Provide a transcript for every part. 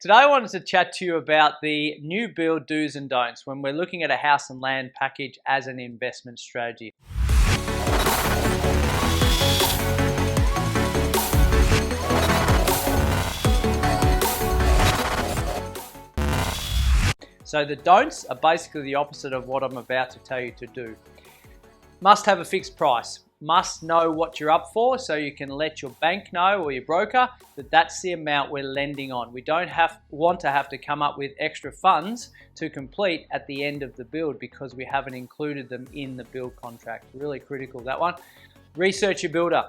Today I wanted to chat to you about the new build do's and don'ts when we're looking at a house and land package as an investment strategy. So the don'ts are basically the opposite of what I'm about to tell you to do. Must have a fixed price. Must know what you're up for so you can let your bank know or your broker that that's the amount we're lending on. We don't want to have to come up with extra funds to complete at the end of the build because we haven't included them in the build contract. Really critical, that one. Research your builder.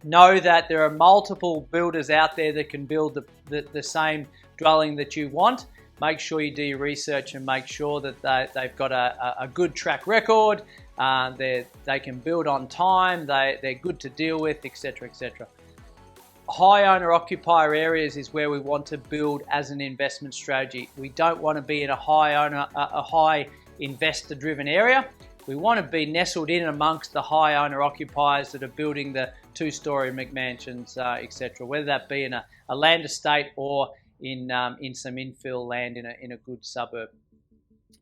Know that there are multiple builders out there that can build the same dwelling that you want. Make sure you do your research and make sure that they've got a good track record. They can build on time, they're good to deal with, etc., etc. High owner-occupier areas is where we want to build as an investment strategy. We don't want to be in a high investor-driven area. We want to be nestled in amongst the high owner-occupiers that are building the two-story McMansions, etc., whether that be in a land estate or in some infill land in a good suburb.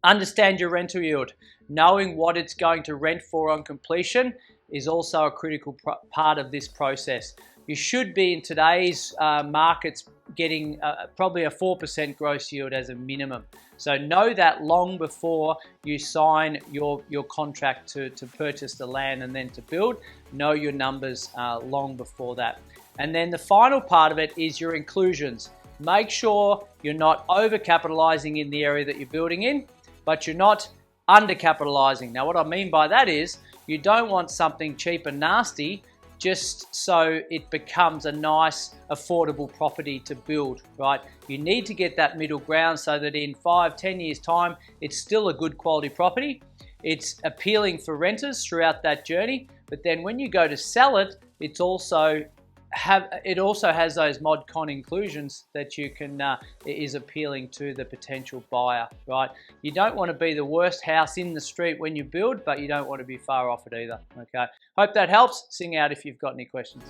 Understand your rental yield. Knowing what it's going to rent for on completion is also a critical part of this process. You should be in today's markets getting probably a 4% gross yield as a minimum. So know that long before you sign your contract to purchase the land and then to build. Know your numbers long before that. And then the final part of it is your inclusions. Make sure you're not overcapitalizing in the area that you're building in, but you're not undercapitalizing. Now, what I mean by that is you don't want something cheap and nasty just so it becomes a nice, affordable property to build, right? You need to get that middle ground so that in 5-10 years' time, it's still a good quality property. It's appealing for renters throughout that journey, but then when you go to sell it, it also has those mod con inclusions that you can is appealing to the potential buyer, right? You don't want to be the worst house in the street when you build, but you don't want to be far off it either. Okay, hope that helps. Sing out if you've got any questions.